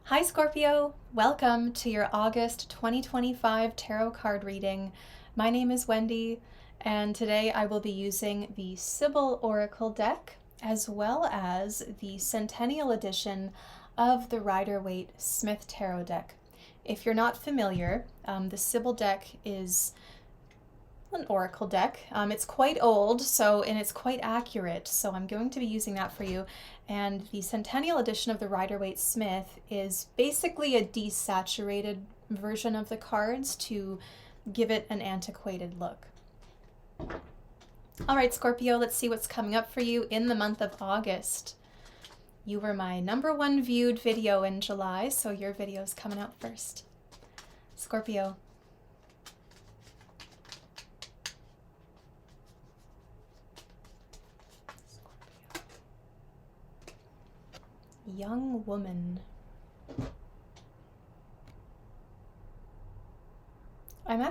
Hi Scorpio, welcome to your August 2025 tarot card reading. My name is Wendy, and today I will be using the Sybil Oracle deck as well as the Centennial edition of the Rider-Waite Smith Tarot deck. If you're not familiar, the Sybil deck is an oracle deck. It's quite old, and it's quite accurate, so I'm going to be using that for you. And the Centennial edition of the Rider-Waite Smith is basically a desaturated version of the cards to give it an antiquated look. All right, Scorpio, let's see what's coming up for you in the month of August. You were my #1 viewed video in July, so your video is coming out first. Scorpio. Young woman. I'm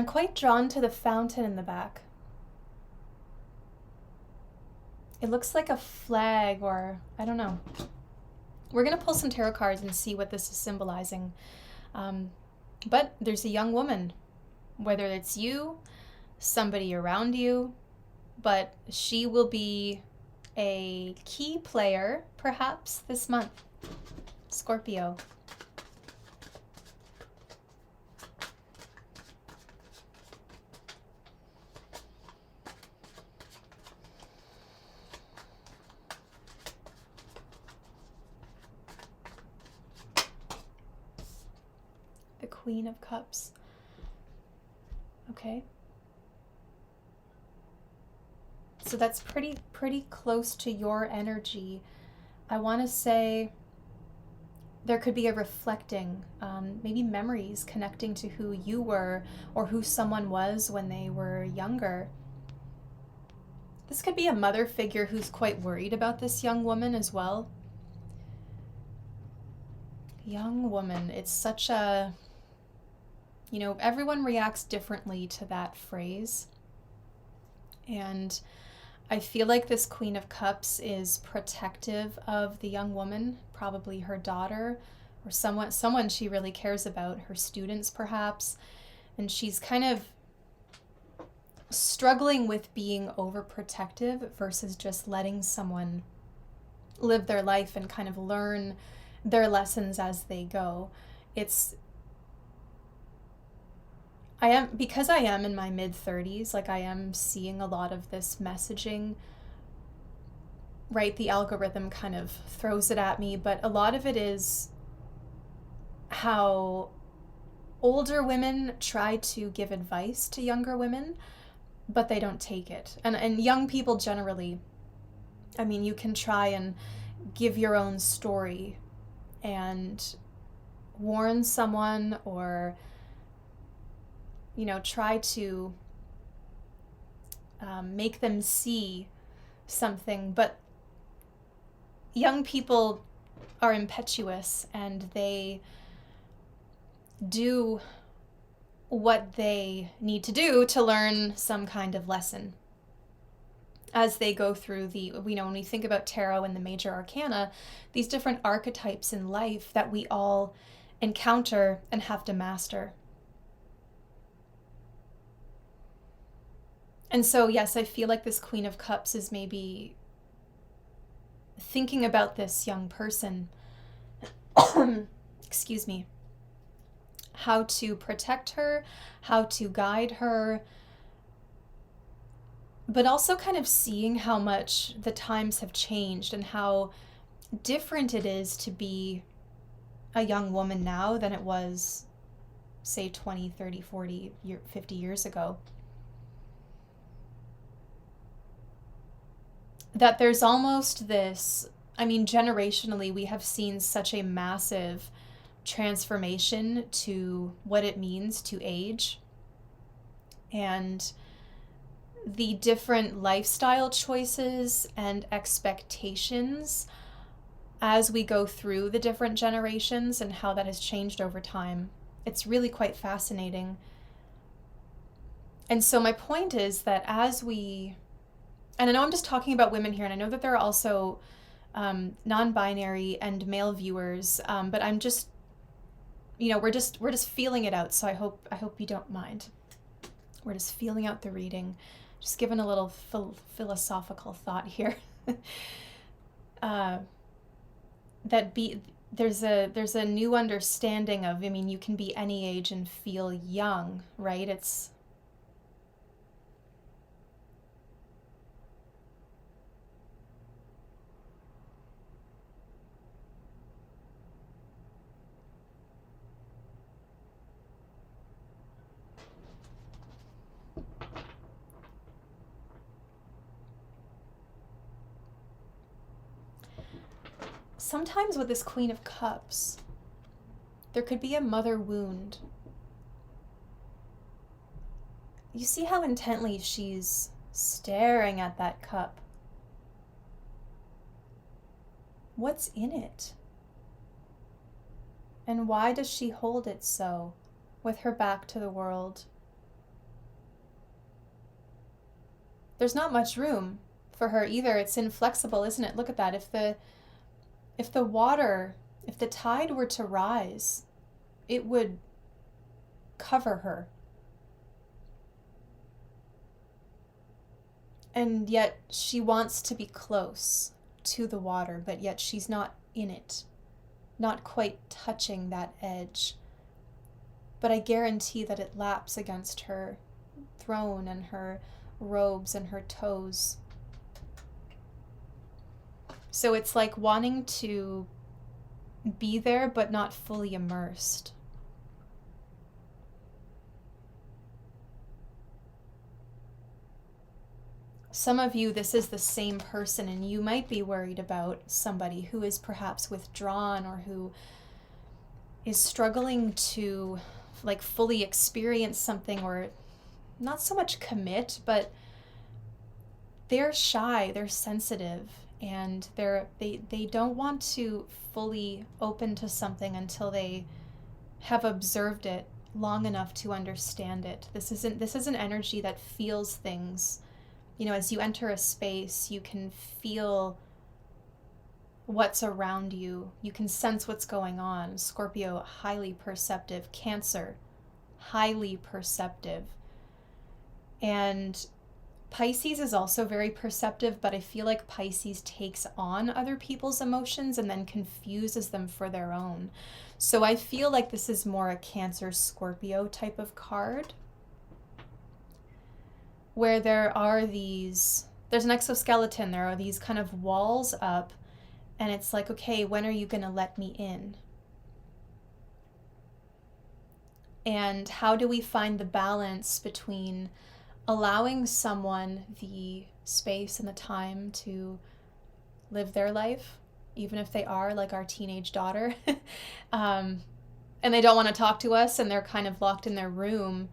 quite drawn to the fountain in the back. It looks like a flag, or I don't know. We're going to pull some tarot cards and see what this is symbolizing. But there's a young woman, whether it's you, somebody around you, but she will be a key player, perhaps, this month. Scorpio. The Queen of Cups. Okay. So that's pretty close to your energy. I want to say there could be a reflecting, maybe memories connecting to who you were or who someone was when they were younger. This could be a mother figure who's quite worried about this young woman as well. Young woman, it's such a, everyone reacts differently to that phrase. And I feel like this Queen of Cups is protective of the young woman, probably her daughter or someone she really cares about, her students perhaps. And she's kind of struggling with being overprotective versus just letting someone live their life and kind of learn their lessons as they go. Because I am in my mid-30s, like I am seeing a lot of this messaging, right? The algorithm kind of throws it at me, but a lot of it is how older women try to give advice to younger women, but they don't take it. And young people generally, you can try and give your own story and warn someone or try to make them see something. But young people are impetuous and they do what they need to do to learn some kind of lesson as they go through when we think about tarot and the major arcana, these different archetypes in life that we all encounter and have to master. And so, yes, I feel like this Queen of Cups is maybe thinking about this young person, excuse me, how to protect her, how to guide her, but also kind of seeing how much the times have changed and how different it is to be a young woman now than it was, say, 20, 30, 40, 50 years ago. That there's almost this, generationally, we have seen such a massive transformation to what it means to age and the different lifestyle choices and expectations as we go through the different generations and how that has changed over time. It's really quite fascinating. And so my point is that and I know I'm just talking about women here, and I know that there are also non-binary and male viewers, but I'm just, we're just feeling it out. So I hope you don't mind. We're just feeling out the reading, just giving a little philosophical thought here. There's a new understanding of, you can be any age and feel young, right? It's sometimes with this Queen of Cups, there could be a mother wound. You see how intently she's staring at that cup. What's in it? And why does she hold it so, with her back to the world? There's not much room for her either. It's inflexible, isn't it? Look at that. If the tide were to rise, it would cover her. And yet she wants to be close to the water, but yet she's not in it, not quite touching that edge. But I guarantee that it laps against her throne and her robes and her toes. So it's like wanting to be there but not fully immersed. Some of you, this is the same person, and you might be worried about somebody who is perhaps withdrawn or who is struggling to fully experience something, or not so much commit, but they're shy, they're sensitive, and they don't want to fully open to something until they have observed it long enough to understand it. This is an energy that feels things. As you enter a space, you can feel what's around you. You can sense what's going on. Scorpio, highly perceptive. Cancer, highly perceptive. And Pisces is also very perceptive, but I feel like Pisces takes on other people's emotions and then confuses them for their own. So I feel like this is more a Cancer Scorpio type of card, where there's an exoskeleton, there are these kind of walls up, and it's like, okay, when are you going to let me in? And how do we find the balance between allowing someone the space and the time to live their life, even if they are like our teenage daughter, and they don't want to talk to us and they're kind of locked in their room?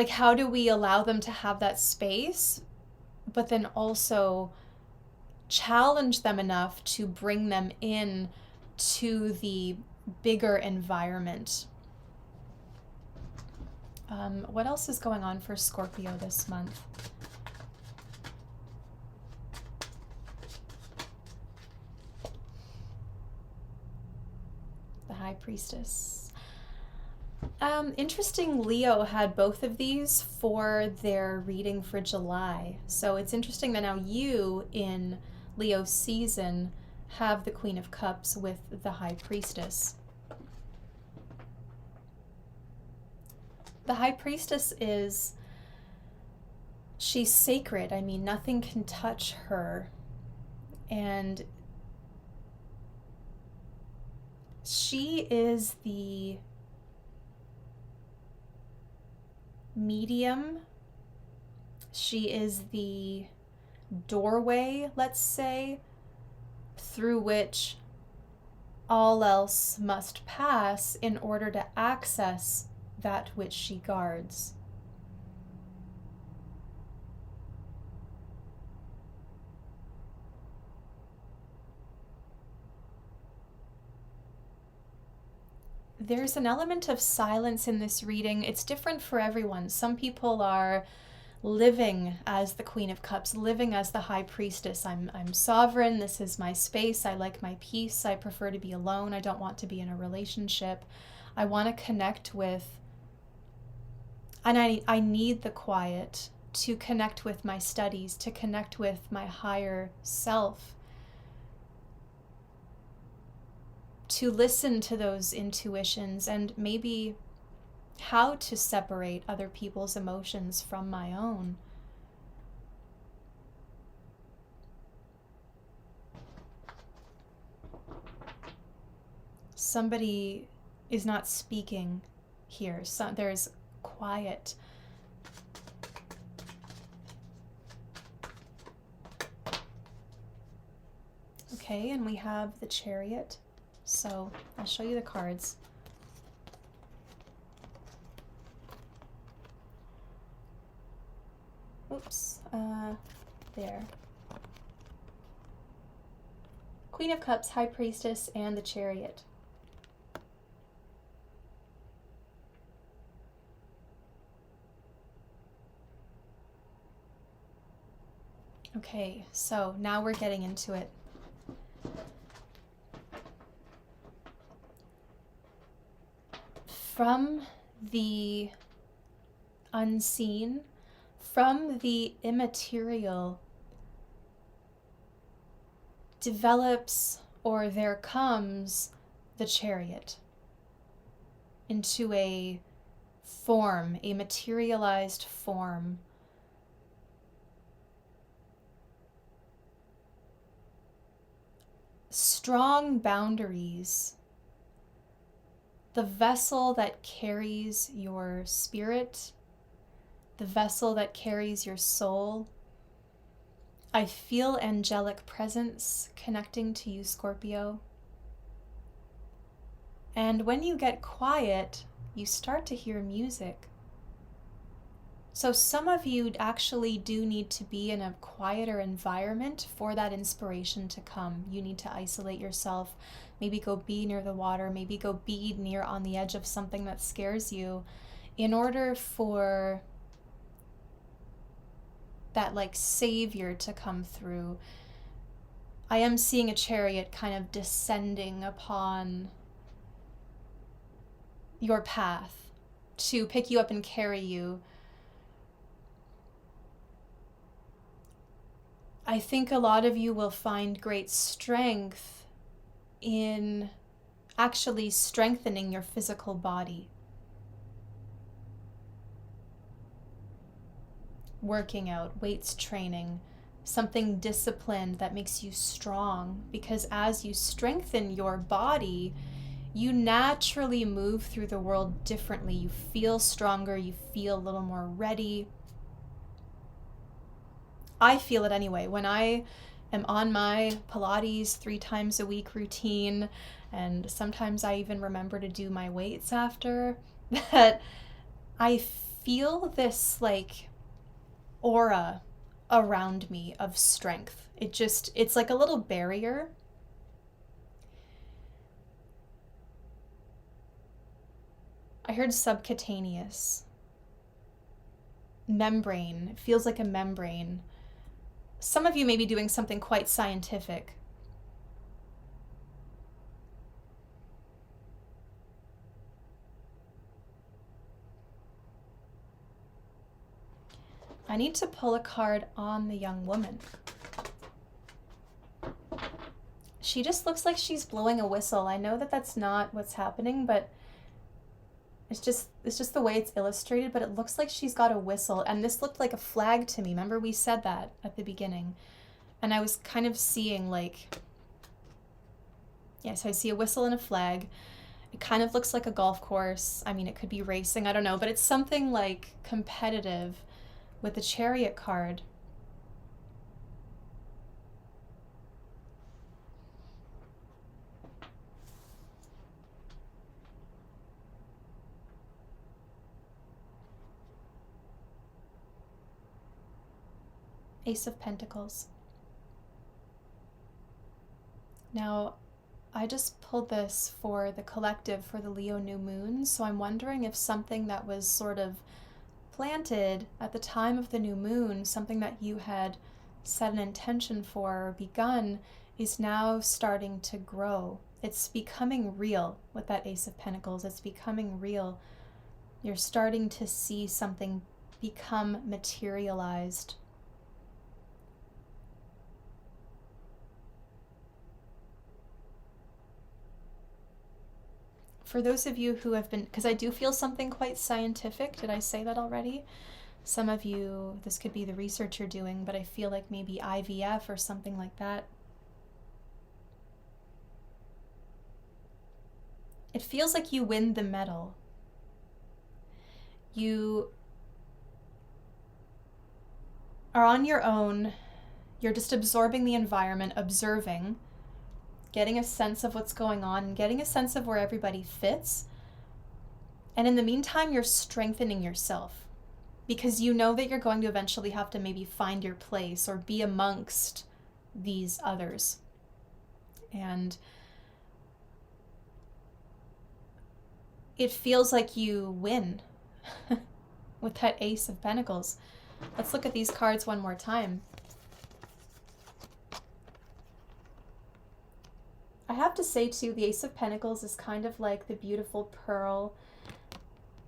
How do we allow them to have that space, but then also challenge them enough to bring them in to the bigger environment? What else is going on for Scorpio this month? The High Priestess. Interesting, Leo had both of these for their reading for July. So it's interesting that now you, in Leo season, have the Queen of Cups with the High Priestess. The High Priestess she's sacred. Nothing can touch her. And she is the medium. She is the doorway, let's say, through which all else must pass in order to access that which she guards. There's an element of silence in this reading. It's different for everyone. Some people are living as the Queen of Cups, living as the High Priestess. I'm sovereign. This is my space. I like my peace. I prefer to be alone. I don't want to be in a relationship. I want to connect with, and I need the quiet to connect with my studies, to connect with my higher self, to listen to those intuitions, and maybe how to separate other people's emotions from my own. Somebody is not speaking here. So there's quiet. Okay, and we have the Chariot. So I'll show you the cards. Oops, there. Queen of Cups, High Priestess, and the Chariot. Okay, so now we're getting into it. From the unseen, from the immaterial, develops, or there comes, the Chariot into a form, a materialized form. Strong boundaries. The vessel that carries your spirit, the vessel that carries your soul. I feel angelic presence connecting to you, Scorpio. And when you get quiet, you start to hear music. So some of you actually do need to be in a quieter environment for that inspiration to come. You need to isolate yourself, maybe go be near the water, maybe go be near on the edge of something that scares you, in order for that like savior to come through. I am seeing a chariot kind of descending upon your path to pick you up and carry you. I think a lot of you will find great strength in actually strengthening your physical body. Working out, weights training, something disciplined that makes you strong, because as you strengthen your body, you naturally move through the world differently. You feel stronger, you feel a little more ready. I feel it anyway. When I am on my Pilates 3 times a week routine, and sometimes I even remember to do my weights after, that I feel this like aura around me of strength. It's like a little barrier. I heard subcutaneous. Membrane. It feels like a membrane. Some of you may be doing something quite scientific. I need to pull a card on the young woman. She just looks like she's blowing a whistle. I know that that's not what's happening, but it's just the way it's illustrated, but it looks like she's got a whistle, and this looked like a flag to me. Remember we said that at the beginning? And I was kind of seeing like, yeah, so I see a whistle and a flag. It kind of looks like a golf course. I mean, it could be racing, I don't know, but it's something like competitive with the Chariot card. Ace of Pentacles. Now, I just pulled this for the collective for the Leo new moon, so I'm wondering if something that was sort of planted at the time of the new moon, something that you had set an intention for or begun, is now starting to grow. It's becoming real with that Ace of Pentacles. It's becoming real. You're starting to see something become materialized. For those of you who have been, because I do feel something quite scientific, did I say that already? Some of you, this could be the research you're doing, but I feel like maybe IVF or something like that. It feels like you win the medal. You are on your own. You're just absorbing the environment, observing, getting a sense of what's going on, and getting a sense of where everybody fits. And in the meantime, you're strengthening yourself because you know that you're going to eventually have to maybe find your place or be amongst these others. And it feels like you win with that Ace of Pentacles. Let's look at these cards one more time. I have to say too, the Ace of Pentacles is kind of like the beautiful pearl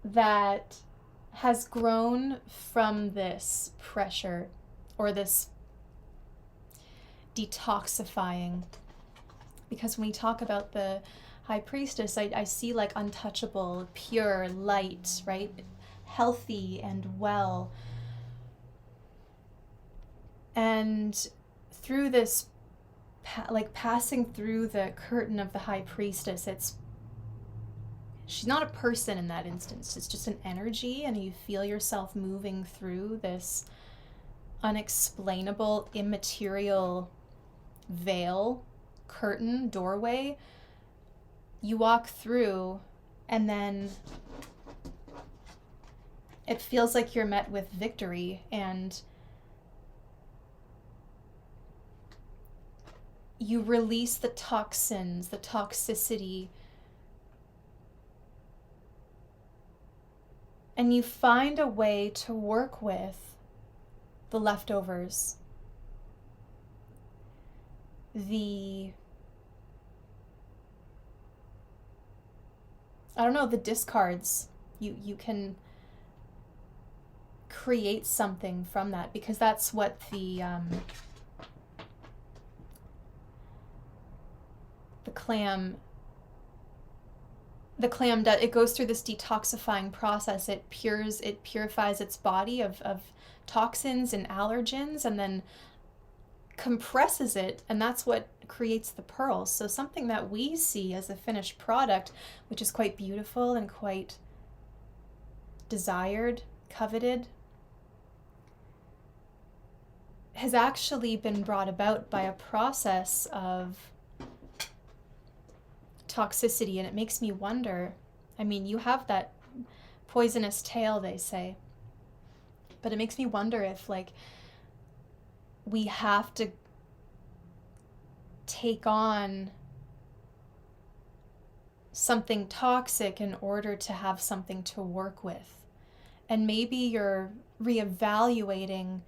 that has grown from this pressure or this detoxifying. Because when we talk about the High Priestess, I see like untouchable, pure, light, right? Healthy and well. And through this, like passing through the curtain of the High Priestess, she's not a person in that instance. It's just an energy, and you feel yourself moving through this unexplainable, immaterial veil, curtain, doorway. You walk through, and then it feels like you're met with victory, and you release the toxins, the toxicity, and you find a way to work with the leftovers, the discards. You can create something from that, because that's what the clam does. It goes through this detoxifying process. It purifies its body of toxins and allergens, and then compresses it, and that's what creates the pearls. So something that we see as a finished product, which is quite beautiful and quite desired, coveted, has actually been brought about by a process of toxicity. And it makes me wonder, I mean, you have that poisonous tail, they say, but it makes me wonder if, like, we have to take on something toxic in order to have something to work with. And maybe you're reevaluating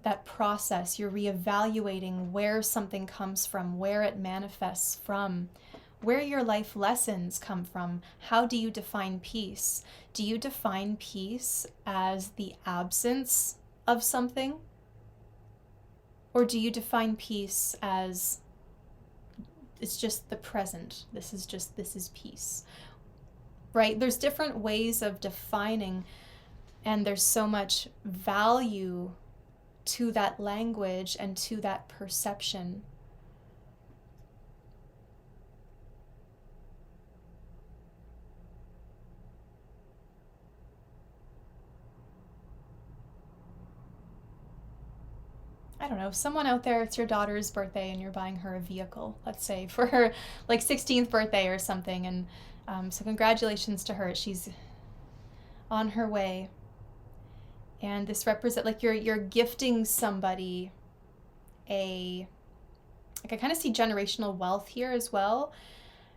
that process. You're reevaluating where something comes from, where it manifests from, where your life lessons come from. How do you define peace? Do you define peace as the absence of something? Or do you define peace as it's just the present? This is peace, right? There's different ways of defining, and there's so much value to that language and to that perception. I don't know, someone out there, it's your daughter's birthday and you're buying her a vehicle, let's say, for her like 16th birthday or something. And so congratulations to her. She's on her way. And this represent, like, you're gifting somebody I kind of see generational wealth here as well.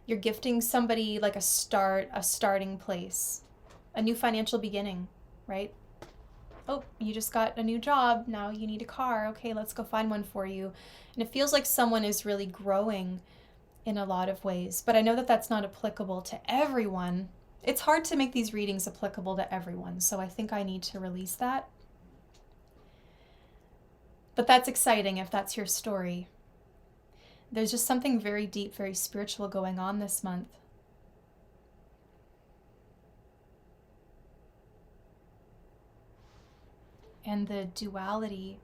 You're gifting somebody like a starting place, a new financial beginning, right? oh, you just got a new job, now you need a car, okay, let's go find one for you. And it feels like someone is really growing in a lot of ways, but I know that that's not applicable to everyone. It's hard to make these readings applicable to everyone, so I think I need to release that. But that's exciting if that's your story. There's just something very deep, very spiritual going on this month. And the duality.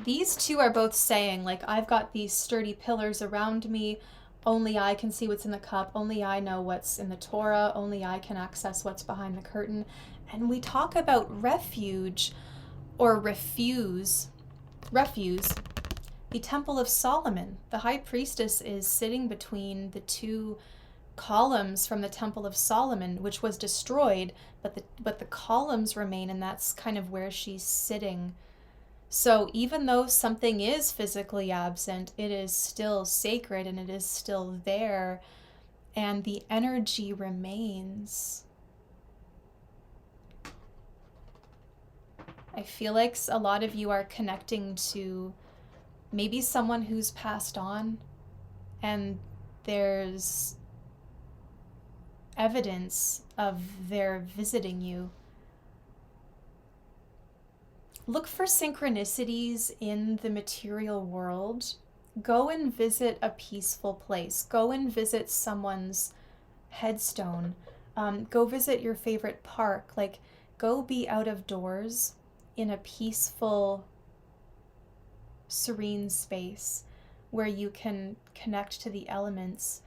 These two are both saying, like, I've got these sturdy pillars around me. Only I can see what's in the cup. Only I know what's in the Torah. Only I can access what's behind the curtain. And we talk about refuge or refuse. The Temple of Solomon. The high priestess is sitting between the two columns from the Temple of Solomon, which was destroyed, but the columns remain, and that's kind of where she's sitting. So even though something is physically absent, it is still sacred and it is still there, and the energy remains. I feel like a lot of you are connecting to maybe someone who's passed on, and there's evidence of their visiting you. Look for synchronicities in the material world. Go and visit a peaceful place. Go and visit someone's headstone. Go visit your favorite park. Like, go be out of doors in a peaceful, serene space where you can connect to the elements.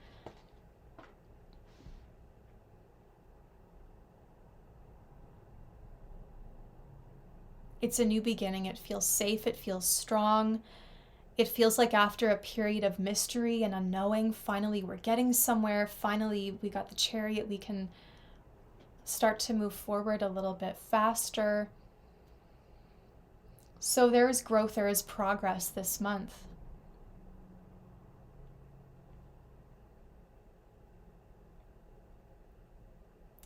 It's a new beginning. It feels safe. It feels strong. It feels like after a period of mystery and unknowing, finally we're getting somewhere. Finally, we got the chariot. We can start to move forward a little bit faster. So there is growth, there is progress this month.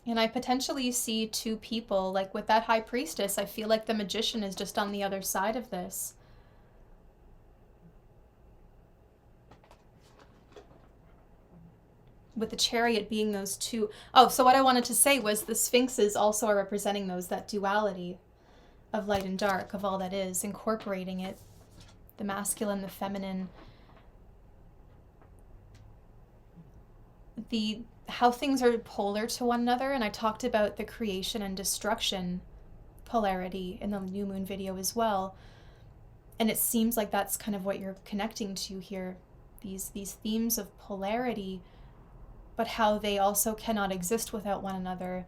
And I potentially see two people, like with that high priestess, I feel like the magician is just on the other side of this. With the chariot being those two. Oh, so what I wanted to say was the sphinxes also are representing those, that duality of light and dark, of all that is, incorporating it, the masculine, the feminine, how things are polar to one another. And I talked about the creation and destruction polarity in the new moon video as well. And it seems like that's kind of what you're connecting to here, these themes of polarity, but how they also cannot exist without one another.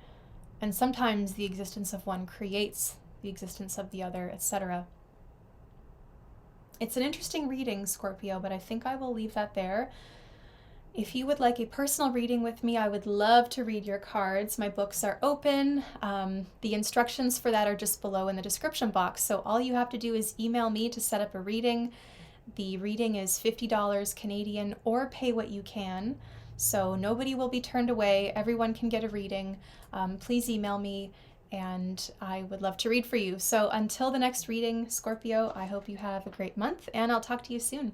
And sometimes the existence of one creates the existence of the other, etc. It's an interesting reading, Scorpio, but I think I will leave that there. If you would like a personal reading with me, I would love to read your cards. My books are open. The instructions for that are just below in the description box. So all you have to do is email me to set up a reading. The reading is $50 Canadian, or pay what you can. So nobody will be turned away. Everyone can get a reading. Please email me, and I would love to read for you. So until the next reading, Scorpio, I hope you have a great month, and I'll talk to you soon.